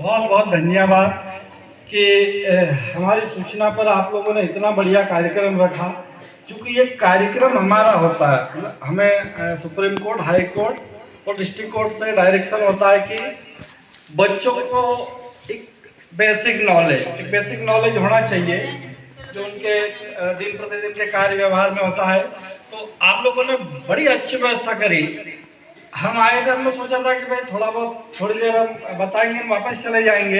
बहुत बहुत धन्यवाद कि हमारी सूचना पर आप लोगों ने इतना बढ़िया कार्यक्रम रखा। क्योंकि ये कार्यक्रम हमारा होता है, हमें सुप्रीम कोर्ट, हाई कोर्ट और डिस्ट्रिक्ट कोर्ट से डायरेक्शन होता है कि बच्चों को एक बेसिक नॉलेज होना चाहिए जो उनके दिन प्रतिदिन के कार्य व्यवहार में होता है। तो आप लोगों ने बड़ी अच्छी व्यवस्था करी। हम आए थे, हमने सोचा था कि भाई थोड़ा बहुत थोड़ी देर हम बताएंगे, हम वापस चले जाएंगे।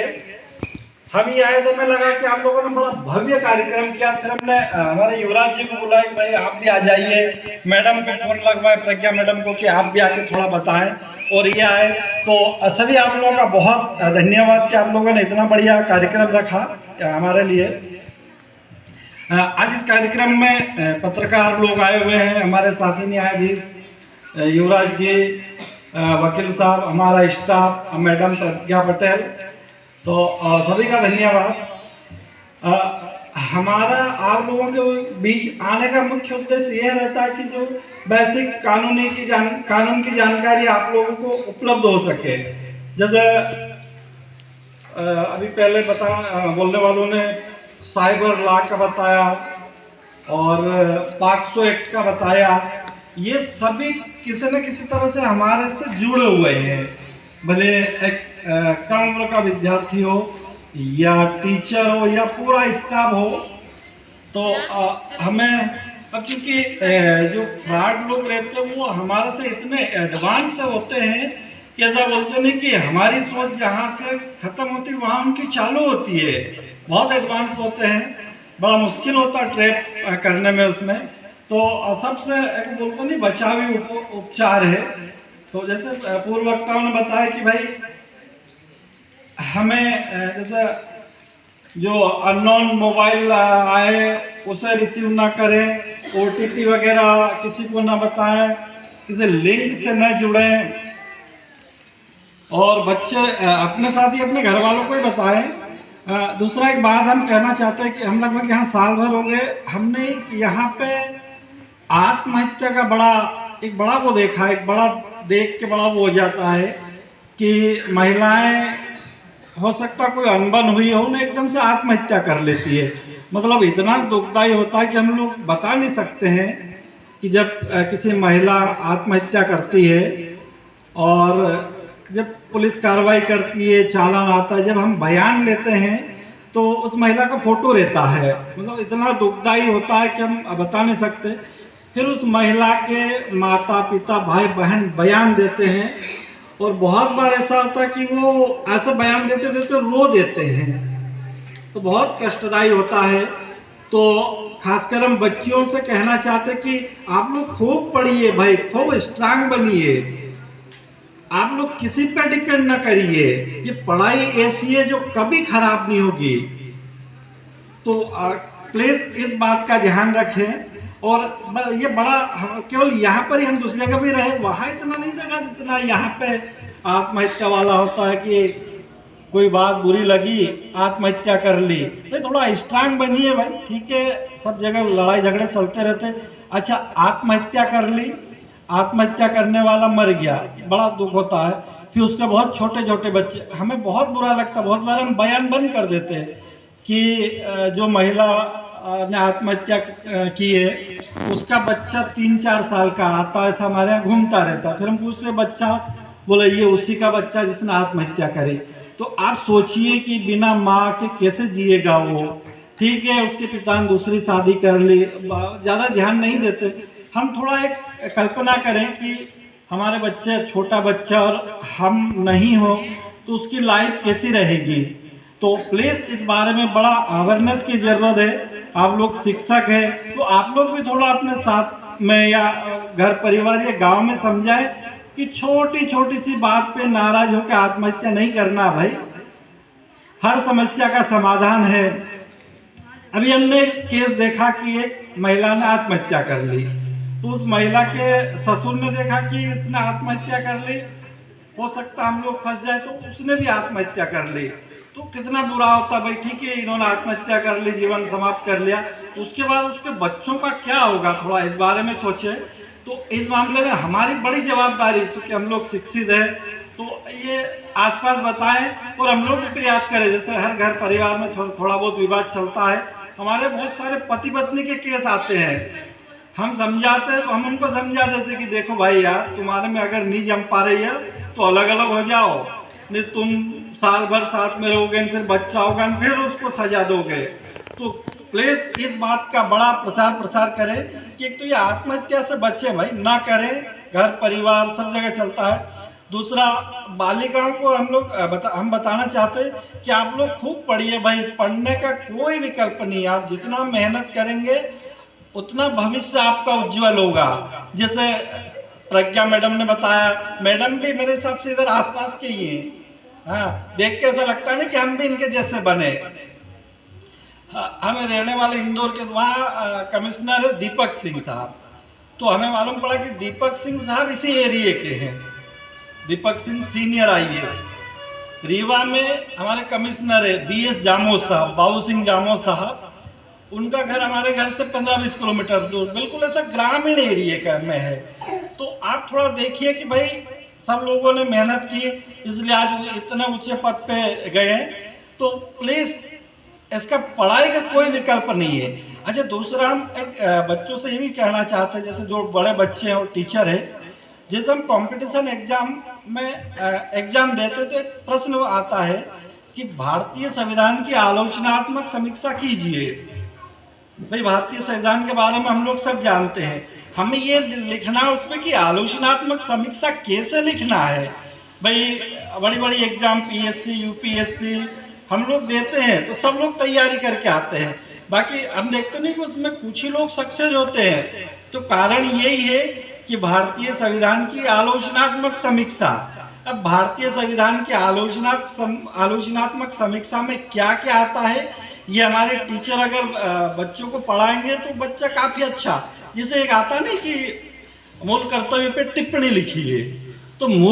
हम ही आए थे, हमें लगा कि आप लोगों ने बड़ा भव्य कार्यक्रम किया। फिर हमने हमारे युवराज जी को बुलाया कि भाई आप भी आ जाइए। मैडम को फोन लगवाए, प्रज्ञा मैडम को, कि आप भी आके थोड़ा बताएं। और ये आए तो सभी आप लोगों का बहुत धन्यवाद कि आप लोगों ने इतना बढ़िया कार्यक्रम रखा हमारे लिए। आज इस कार्यक्रम में पत्रकार लोग आए हुए हैं, हमारे साथी न्यायाधीश युवराज जी, वकील साहब, हमारा स्टाफ, मैडम प्रज्ञा पटेल, तो सभी का धन्यवाद। हमारा आप लोगों के बीच आने का मुख्य उद्देश्य यह रहता है कि जो बेसिक कानून की जानकारी आप लोगों को उपलब्ध हो सके। जैसे अभी पहले बोलने वालों ने साइबर लॉ का बताया और पॉक्सो एक्ट का बताया। ये सभी किसी न किसी तरह से हमारे से जुड़े हुए हैं, भले एक कम उम्र का विद्यार्थी हो या टीचर हो या पूरा स्टाफ हो। तो हमें अब चूँकि जो फ्रॉड लोग रहते हैं वो हमारे से इतने एडवांस होते हैं कि ऐसा बोलते नहीं कि हमारी सोच जहाँ से ख़त्म होती है वहाँ उनकी चालू होती है। बहुत एडवांस होते हैं, बड़ा मुश्किल होता है ट्रैप करने में उसमें। तो सबसे एक बोलते नहीं बचावी उपचार है। तो जैसे पूर्व वक्ताओं ने बताया कि भाई हमें जैसे जो अननोन मोबाइल आए उसे रिसीव ना करें, OTP वगैरह किसी को ना बताएं, किसी लिंक से न जुड़ें, और बच्चे अपने साथ ही अपने घर वालों को ही बताएं। दूसरा एक बात हम कहना चाहते हैं कि हम लगभग यहाँ साल भर हो गए, हमने यहाँ पे आत्महत्या का एक बड़ा वो देखा, एक बड़ा देख के बड़ा वो हो जाता है कि महिलाएं, हो सकता कोई अनबन हुई हो, उन्हें एकदम से आत्महत्या कर लेती है। मतलब इतना दुखदायी होता है कि हम लोग बता नहीं सकते हैं कि जब किसी महिला आत्महत्या करती है और जब पुलिस कार्रवाई करती है, चालान आता है, जब हम बयान लेते हैं तो उस महिला का फोटो रहता है। मतलब इतना दुखदायी होता है कि हम बता नहीं सकते। फिर उस महिला के माता पिता भाई बहन बयान देते हैं और बहुत बार ऐसा होता है कि वो ऐसा बयान देते देते रो देते हैं, तो बहुत कष्टदायी होता है। तो खासकर हम बच्चियों से कहना चाहते हैं कि आप लोग खूब पढ़िए भाई, खूब स्ट्रांग बनिए, आप लोग किसी पे डिपेंड ना करिए। ये पढ़ाई ऐसी है जो कभी खराब नहीं होगी। तो प्लीज इस बात का ध्यान रखें। और ये बड़ा केवल यहाँ पर ही, हम दूसरी जगह भी रहे, वहाँ इतना नहीं देखा जितना यहाँ पे आत्महत्या वाला होता है कि कोई बात बुरी लगी, आत्महत्या कर ली। तो थोड़ा स्ट्रांग बनिए भाई, ठीक है, सब जगह लड़ाई झगड़े चलते रहते। अच्छा, आत्महत्या कर ली, आत्महत्या करने वाला मर गया, बड़ा दुख होता है। फिर उसके बहुत छोटे छोटे बच्चे, हमें बहुत बुरा लगता है। बहुत बार हम बयान बंद कर देते हैं कि जो महिला ने आत्महत्या की है उसका बच्चा 3-4 साल का आता है, ऐसा हमारे यहाँ घूमता रहता है। फिर हम पूछते बच्चा, बोले ये उसी का बच्चा जिसने आत्महत्या करी। तो आप सोचिए कि बिना माँ के कैसे जिएगा वो। ठीक है, उसके पिता ने दूसरी शादी कर ली, ज़्यादा ध्यान नहीं देते। हम थोड़ा एक कल्पना करें कि हमारे बच्चे, छोटा बच्चा और हम नहीं हो तो उसकी लाइफ कैसी रहेगी। तो प्लीज़ इस बारे में बड़ा अवेयरनेस की ज़रूरत है। आप लोग शिक्षक हैं तो आप लोग भी थोड़ा अपने साथ में या घर परिवार या गांव में समझाएं कि छोटी छोटी सी बात पे नाराज होकर आत्महत्या नहीं करना भाई। हर समस्या का समाधान है। अभी हमने एक केस देखा कि एक महिला ने आत्महत्या कर ली, तो उस महिला के ससुर ने देखा कि इसने आत्महत्या कर ली, हो सकता हम लोग फंस जाए, तो उसने भी आत्महत्या कर ली। तो कितना बुरा होता भाई। ठीक है, इन्होंने आत्महत्या कर ली, जीवन समाप्त कर लिया, उसके बाद उसके बच्चों का क्या होगा, थोड़ा इस बारे में सोचे। तो इस मामले में हमारी बड़ी जवाबदारी, क्योंकि हम लोग शिक्षित हैं, तो ये आसपास बताएं और हम लोग भी प्रयास करें। जैसे हर घर परिवार में थोड़ा बहुत विवाद चलता है, हमारे बहुत सारे पति पत्नी के केस आते हैं, हम समझाते हैं तो हम उनको समझा देते कि देखो भाई यार, तुम्हारे में अगर नहीं जम पा रही है तो अलग अलग हो जाओ, नहीं तुम साल भर साथ में रहोगे, फिर बच्चा होगा, फिर उसको सजा दोगे। तो प्लीज इस बात का बड़ा प्रसार करें कि एक तो ये आत्महत्या से बचे भाई, ना करें, घर परिवार सब जगह चलता है। दूसरा, बालिकाओं को हम बताना चाहते हैं कि आप लोग खूब पढ़िए भाई, पढ़ने का कोई विकल्प नहीं है, आप जितना मेहनत करेंगे उतना भविष्य आपका उज्जवल होगा। जैसे प्रज्ञा मैडम ने बताया, मैडम भी मेरे हिसाब से इधर आसपास के ही हैं। हाँ, देख के ऐसा लगता है ना कि हम भी इनके जैसे बने। हमें रहने वाले इंदौर के, वहाँ कमिश्नर है दीपक सिंह साहब, तो हमें मालूम पड़ा कि दीपक सिंह साहब इसी एरिए के हैं, दीपक सिंह सीनियर IAS। रीवा में हमारे कमिश्नर है BS जामोद साहब, बाबू सिंह जामोद साहब, उनका घर हमारे घर से 15-20 किलोमीटर दूर, बिल्कुल ऐसा ग्रामीण एरिया का में है। तो आप थोड़ा देखिए कि भाई सब लोगों ने मेहनत की, इसलिए आज इतने ऊंचे पद पे गए हैं। तो प्लीज़ इसका पढ़ाई का कोई विकल्प नहीं है। अच्छा, दूसरा हम एक बच्चों से ये भी कहना चाहते हैं, जैसे जो बड़े बच्चे हैं और टीचर है, जैसे हम कंपटीशन एग्जाम में एग्जाम देते तो एक प्रश्न आता है कि भारतीय संविधान की आलोचनात्मक समीक्षा कीजिए। भाई, भारतीय संविधान के बारे में हम लोग सब जानते हैं, हमें ये लिखना है उसमें कि आलोचनात्मक समीक्षा कैसे लिखना है। भाई, बड़ी बड़ी एग्जाम PSC UPSC हम लोग देते हैं तो सब लोग तैयारी करके आते हैं, बाकी हम देखते नहीं कि उसमें कुछ ही लोग सक्सेस होते हैं। तो कारण यही है कि भारतीय संविधान की आलोचनात्मक समीक्षा। अब भारतीय संविधान की आलोचनात्मक समीक्षा में क्या क्या आता है, ये हमारे टीचर अगर बच्चों को पढ़ाएंगे तो बच्चा काफ़ी अच्छा, जैसे एक आता नहीं कि मूल कर्तव्य पे टिप्पणी लिखी है, तो मूल